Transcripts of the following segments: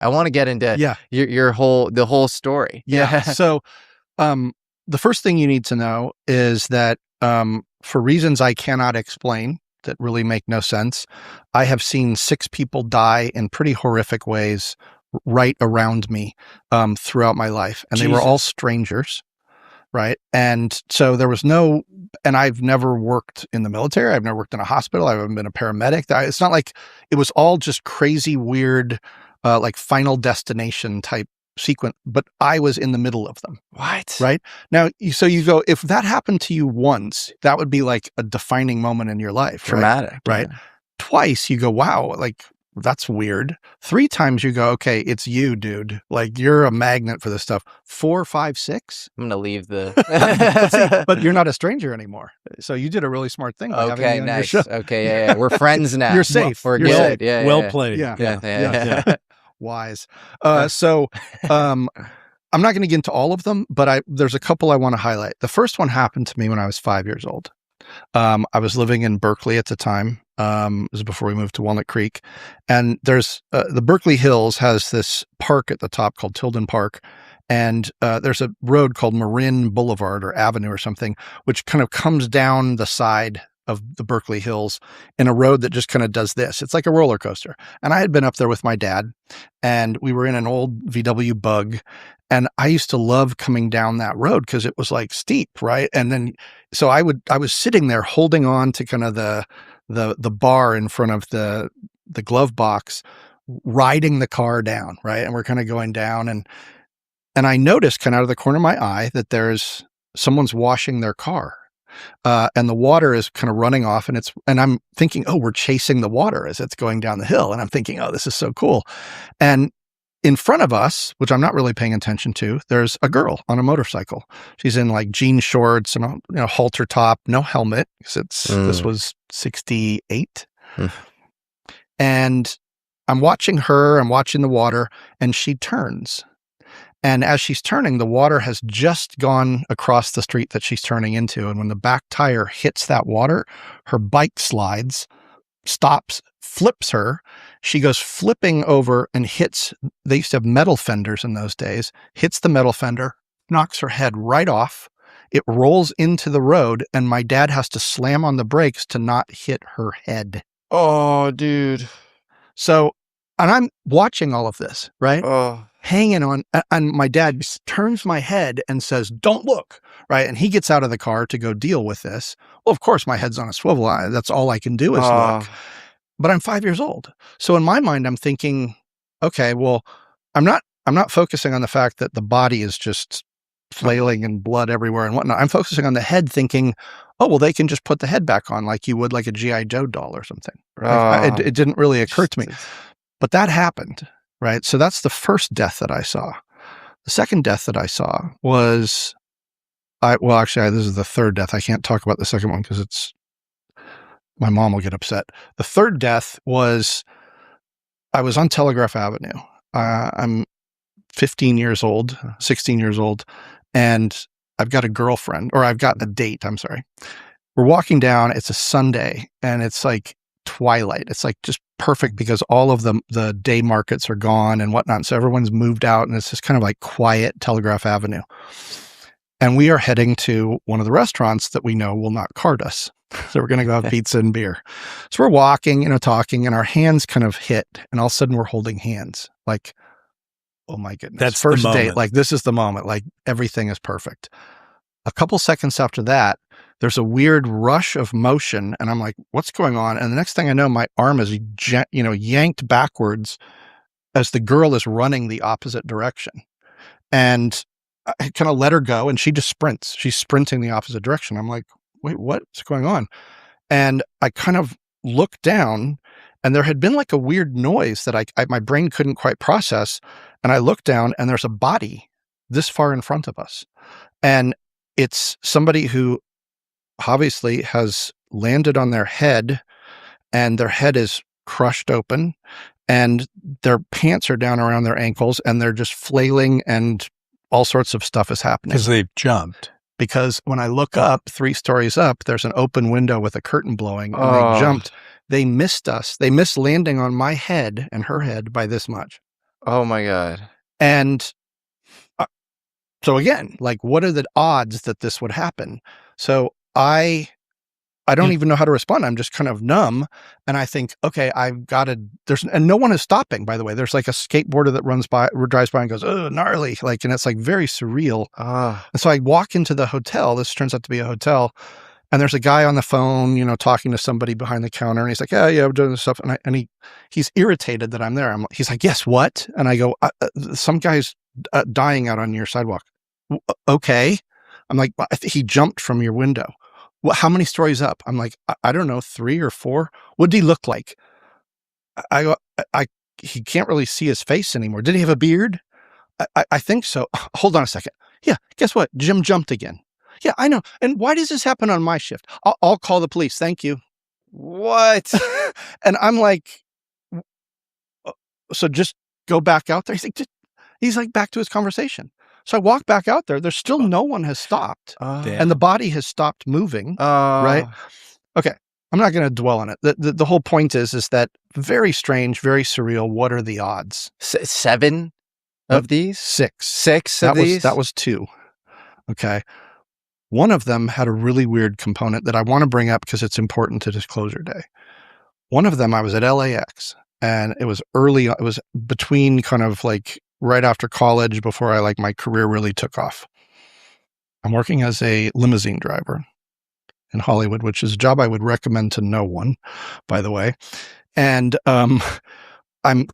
I want to get into the whole story. Yeah. So, the first thing you need to know is that, for reasons I cannot explain that really make no sense, I have seen 6 people die in pretty horrific ways right around me, throughout my life. And they were all strangers. Right. And so there was and I've never worked in the military. I've never worked in a hospital. I haven't been a paramedic. It's not like it was all just crazy, weird, like Final Destination type sequence, but I was in the middle of them. What? Right. Now, so you go, if that happened to you once, that would be like a defining moment in your life. Traumatic. Right. Twice you go, wow, like, that's weird. 3 times you go, okay, it's you, dude. Like, you're a magnet for this stuff. 4, 5, 6. I'm going to leave the... but you're not a stranger anymore. So you did a really smart thing by having me on your show. Okay, yeah. We're friends now. You're safe. We're You're good. Safe. Yeah, well played. Yeah. Wise. So I'm not going to get into all of them, but there's a couple I want to highlight. The first one happened to me when I was 5 years old. I was living in Berkeley at the time. This was before we moved to Walnut Creek. And there's the Berkeley Hills has this park at the top called Tilden Park. And there's a road called Marin Boulevard or Avenue or something, which kind of comes down the side of the Berkeley Hills in a road that just kind of does this. It's like a roller coaster. And I had been up there with my dad, and we were in an old VW Bug. And I used to love coming down that road because it was like steep, right? And then, so I was sitting there holding on to kind of the bar in front of the glove box, riding the car down, right? And we're kind of going down, and I noticed kind of out of the corner of my eye that there's someone's washing their car. And the water is kind of running off, and I'm thinking, oh, we're chasing the water as it's going down the hill. And I'm thinking, oh, this is so cool. And in front of us, which I'm not really paying attention to, there's a girl on a motorcycle. She's in like jean shorts and a halter top, no helmet, because this was 68. And I'm watching her, I'm watching the water, and she turns. And as she's turning, the water has just gone across the street that she's turning into. And when the back tire hits that water, her bike slides, stops, flips her. She goes flipping over and hits, they used to have metal fenders in those days, hits the metal fender, knocks her head right off. It rolls into the road, and my dad has to slam on the brakes to not hit her head. Oh, dude. So, and I'm watching all of this, right? Oh. Hanging on, and my dad turns my head and says, "Don't look," right? And he gets out of the car to go deal with this. Well, of course, my head's on a swivel. That's all I can do is look. But I'm 5 years old. So in my mind, I'm thinking, okay, well, I'm not focusing on the fact that the body is just flailing and blood everywhere and whatnot. I'm focusing on the head, thinking, oh, well, they can just put the head back on like you would like a G.I. Joe doll or something. Right? It didn't really occur to me. But that happened. Right. So that's the first death that I saw. The second death that I saw was, this is the third death. I can't talk about the second one because my mom will get upset. The third death was, I was on Telegraph Avenue. I'm 16 years old, and I've got a girlfriend, or I've got a date. I'm sorry. We're walking down. It's a Sunday, and it's like twilight. It's like just perfect because all of the day markets are gone and whatnot. So everyone's moved out, and it's just kind of like quiet Telegraph Avenue. And we are heading to one of the restaurants that we know will not card us. So we're going to go have pizza and beer. So we're walking, talking, and our hands kind of hit, and all of a sudden we're holding hands. Like, oh my goodness. That's first the moment. date. Like, this is the moment. Like, everything is perfect. A couple seconds after that, there's a weird rush of motion, and I'm like, what's going on? And the next thing I know, my arm is, yanked backwards as the girl is running the opposite direction. And I kind of let her go, and she just sprints. She's sprinting the opposite direction. I'm like, wait, what's going on? And I kind of looked down, and there had been like a weird noise that my brain couldn't quite process. And I looked down, and there's a body this far in front of us. And it's somebody who obviously has landed on their head, and their head is crushed open, and their pants are down around their ankles, and they're just flailing, and all sorts of stuff is happening. Because they've jumped. Because when I look up, 3 stories up, there's an open window with a curtain blowing, and they jumped. They missed us. They missed landing on my head and her head by this much. Oh my God. And so again, like, what are the odds that this would happen? So I don't even know how to respond. I'm just kind of numb. And I think, okay, I've got to, and no one is stopping, by the way. There's like a skateboarder that drives by and goes, oh, gnarly. Like, and it's like very surreal. And so I walk into the hotel. This turns out to be a hotel. And there's a guy on the phone, talking to somebody behind the counter. And he's like, yeah, I'm doing this stuff. And he's irritated that I'm there. He's like, yes, what? And I go, some guy's dying out on your sidewalk. Okay. I'm like, I think he jumped from your window. Well, how many stories up? I'm like, I don't know, 3 or 4. What did he look like? I go, he can't really see his face anymore. Did he have a beard? I think so. Hold on a second. Yeah, guess what? Jim jumped again. Yeah, I know. And why does this happen on my shift? I'll call the police. Thank you. What? And I'm like, so just go back out there. He's like back to his conversation. So I walk back out there. There's still no one has stopped. And the body has stopped moving. Right? Okay. I'm not going to dwell on it. The whole point is that very strange, very surreal. What are the odds? 7 of these? 6. 6 of these? That was 2. Okay. One of them had a really weird component that I want to bring up because it's important to Disclosure Day. One of them, I was at LAX, and it was early. It was between kind of like right after college, before my career really took off. I'm working as a limousine driver in Hollywood, which is a job I would recommend to no one, by the way. And I'm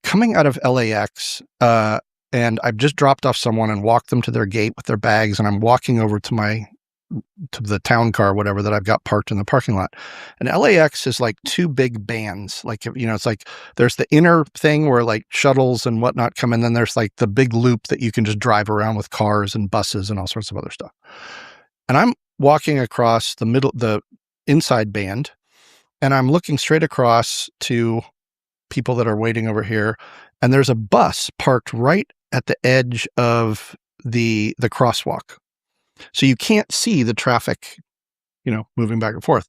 coming out of LAX, and I've just dropped off someone and walked them to their gate with their bags, and I'm walking over to the town car, whatever, that I've got parked in the parking lot. And LAX is like 2 big bands. Like, it's like there's the inner thing where like shuttles and whatnot come in. Then there's like the big loop that you can just drive around with cars and buses and all sorts of other stuff. And I'm walking across the inside band, and I'm looking straight across to people that are waiting over here. And there's a bus parked right at the edge of the crosswalk. So you can't see the traffic, moving back and forth.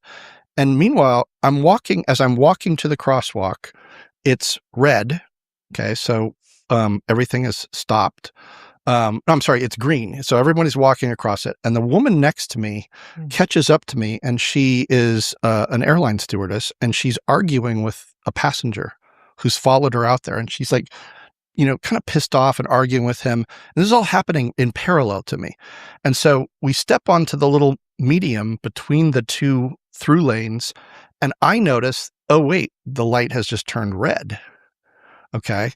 And meanwhile, as I'm walking to the crosswalk, it's red. Okay. So, everything is stopped. I'm sorry, it's green. So everybody's walking across it. And the woman next to me catches up to me, and she is an airline stewardess, and she's arguing with a passenger who's followed her out there. And she's like, kind of pissed off and arguing with him. And this is all happening in parallel to me. And so we step onto the little medium between the 2 through lanes, and I notice, oh, wait, the light has just turned red. Okay.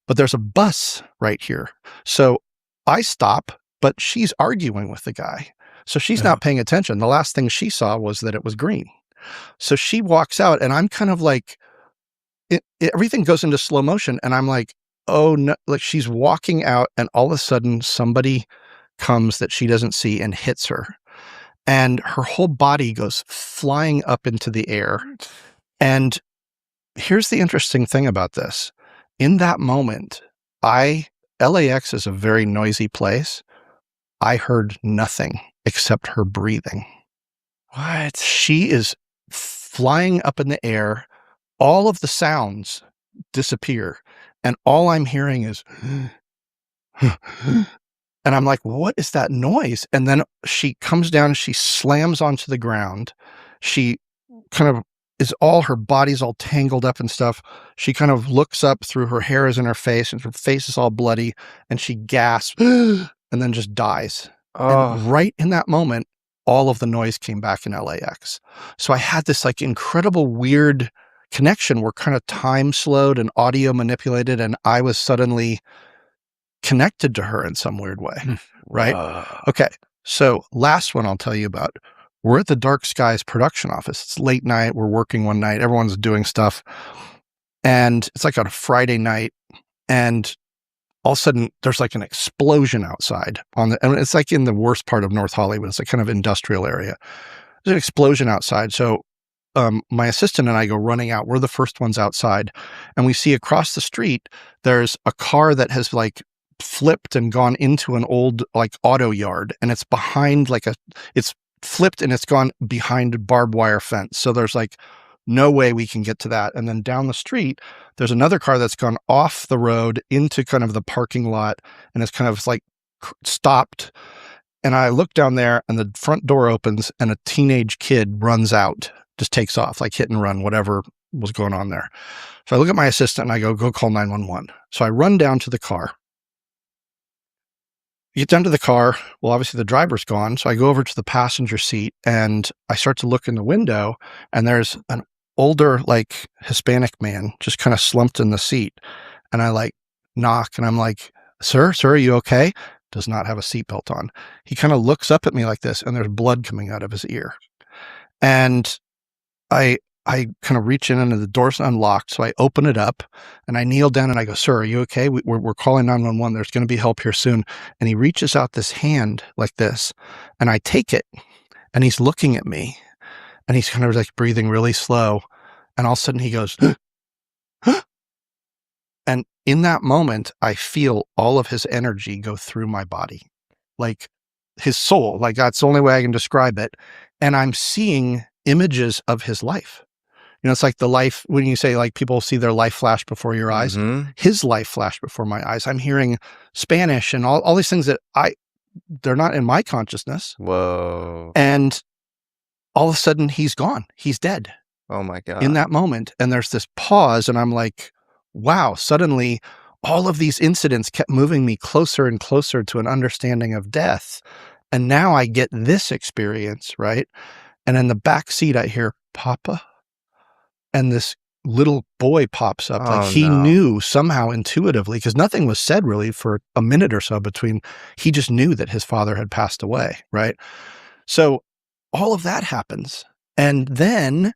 But there's a bus right here. So I stop, but she's arguing with the guy. So she's not paying attention. The last thing she saw was that it was green. So she walks out, and I'm kind of like, everything goes into slow motion. And I'm like, oh no, like she's walking out, and all of a sudden somebody comes that she doesn't see and hits her. And her whole body goes flying up into the air. And here's the interesting thing about this. In that moment, LAX is a very noisy place. I heard nothing except her breathing. What? She is flying up in the air. All of the sounds disappear. And all I'm hearing is, and I'm like, what is that noise? And then she comes down, she slams onto the ground. She kind of her body's all tangled up and stuff. She kind of looks up through, her hair is in her face, and her face is all bloody, and she gasps and then just dies. And right in that moment, all of the noise came back in LAX. So I had this like incredible weird connection where kind of time slowed and audio manipulated, and I was suddenly connected to her in some weird way. Right? Okay. So last one I'll tell you about. We're at the Dark Skies production office. It's late night. We're working one night. Everyone's doing stuff. And it's like on a Friday night. And all of a sudden there's like an explosion outside and it's like in the worst part of North Hollywood. It's like kind of industrial area. There's an explosion outside. So my assistant and I go running out. We're the first ones outside, and we see across the street, there's a car that has like flipped and gone into an old like auto yard, and it's behind it's flipped and it's gone behind a barbed wire fence. So there's like no way we can get to that. And then down the street, there's another car that's gone off the road into kind of the parking lot, and it's kind of like stopped. And I look down there, and the front door opens, and a teenage kid runs out, just takes off, like hit and run, whatever was going on there. So I look at my assistant and I go call 911. So I run down to the car. Get down to the car. Well, obviously the driver's gone. So I go over to the passenger seat and I start to look in the window, and there's an older, like Hispanic man just kind of slumped in the seat. And I like knock and I'm like, sir, are you okay? Does not have a seatbelt on. He kind of looks up at me like this, and there's blood coming out of his ear. And I kind of reach in, and the door's unlocked. So I open it up and I kneel down and I go, sir, are you okay? We're calling 911. There's going to be help here soon. And he reaches out this hand like this, and I take it, and he's looking at me, and he's kind of like breathing really slow. And all of a sudden he goes, and in that moment, I feel all of his energy go through my body, like his soul, like that's the only way I can describe it. And I'm seeing images of his life. You know, it's like the life, when you say like people see their life flash before your eyes, his life flashed before my eyes. I'm hearing Spanish and all these things that they're not in my consciousness. Whoa. And all of a sudden he's gone. He's dead. Oh my God. In that moment. And there's this pause, and I'm like, wow, suddenly all of these incidents kept moving me closer and closer to an understanding of death. And now I get this experience, right? And in the back seat, I hear, Papa. And this little boy pops up. Like he knew somehow intuitively, because nothing was said really for a minute or so between, he just knew that his father had passed away, right? So all of that happens. And then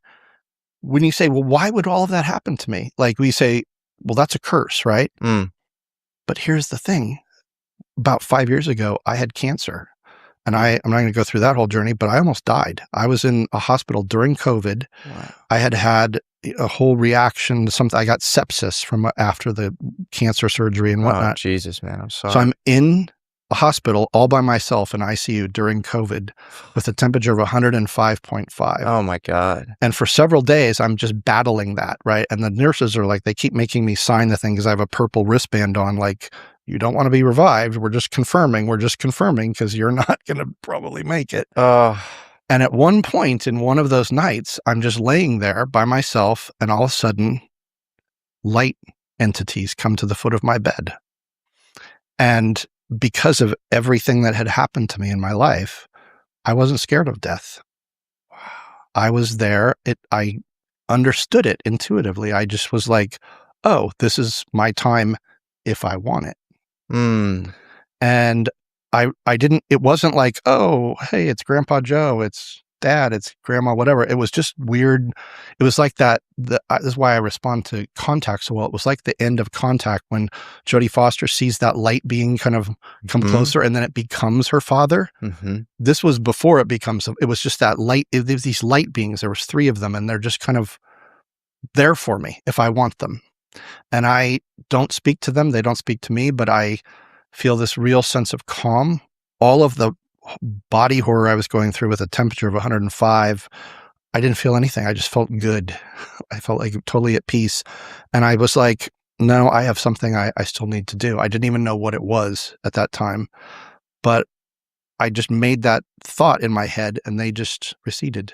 when you say, well, why would all of that happen to me? Like we say, well, that's a curse, right? But here's the thing. About 5 years ago, I had cancer. And I'm not going to go through that whole journey, but I almost died. I was in a hospital during COVID. Wow. I had a whole reaction to something. I got sepsis from after the cancer surgery and whatnot. Oh, Jesus, man. I'm sorry. So I'm in a hospital all by myself in ICU during COVID with a temperature of 105.5. Oh my God. And for several days, I'm just battling that, right? And the nurses are like, they keep making me sign the thing because I have a purple wristband on, like, you don't want to be revived. We're just confirming because you're not going to probably make it. And at one point in one of those nights, I'm just laying there by myself, and all of a sudden light entities come to the foot of my bed. And because of everything that had happened to me in my life, I wasn't scared of death. Wow. I was there. I understood it intuitively. I just was like, oh, this is my time if I want it. And it wasn't like, oh, hey, it's Grandpa Joe, it's Dad, it's Grandma, whatever. It was just weird. It was like that. This is why I respond to Contact so well. It was like the end of Contact when Jodie Foster sees that light being kind of come closer, and then it becomes her father. This was before it becomes, it was just that light. There's these light beings. There was 3 of them, and they're just kind of there for me if I want them. And I don't speak to them. They don't speak to me, but I feel this real sense of calm. All of the body horror I was going through with a temperature of 105, I didn't feel anything. I just felt good. I felt like totally at peace. And I was like, no, I have something I still need to do. I didn't even know what it was at that time, but I just made that thought in my head, and they just receded.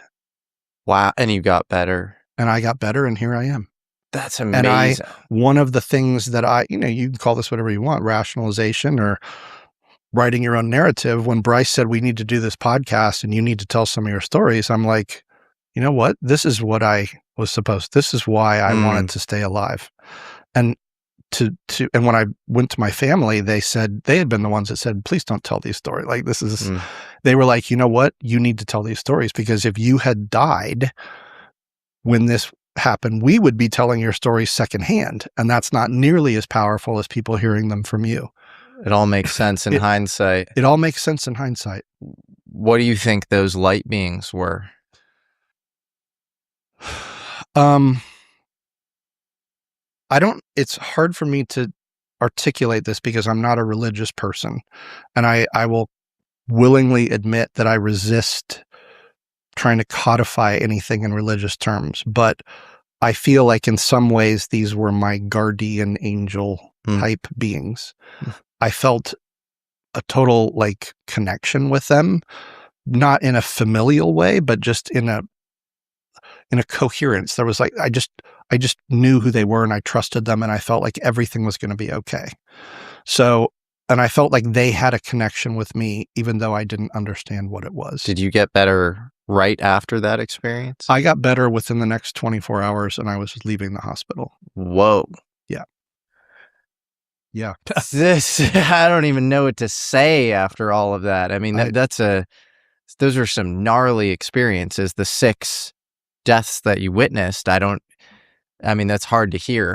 Wow. And you got better. And I got better, and here I am. That's amazing. And one of the things that you can call this whatever you want, rationalization or writing your own narrative. When Bryce said, we need to do this podcast and you need to tell some of your stories, I'm like, you know what? This is what I was supposed. This is why I wanted to stay alive. And and when I went to my family, they said, they had been the ones that said, please don't tell these stories. Like this is, they were like, you know what? You need to tell these stories, because if you had died when this happened, we would be telling your stories secondhand. And that's not nearly as powerful as people hearing them from you. It all makes sense in hindsight. It all makes sense in hindsight. What do you think those light beings were? It's hard for me to articulate this because I'm not a religious person. And I will willingly admit that I resist trying to codify anything in religious terms, but I feel like in some ways these were my guardian angel type beings. I felt a total like connection with them, not in a familial way, but just in a coherence. There was like I just knew who they were and I trusted them and I felt like everything was going to be okay. So, and I felt like they had a connection with me even though I didn't understand what it was. Did you get better right after that experience? I got better within the next 24 hours and I was leaving the hosptal. Whoa. Yeah. Yeah. I don't even know what to say after all of that. I mean, those are some gnarly experiences. The 6 deaths that you witnessed, I mean, that's hard to hear.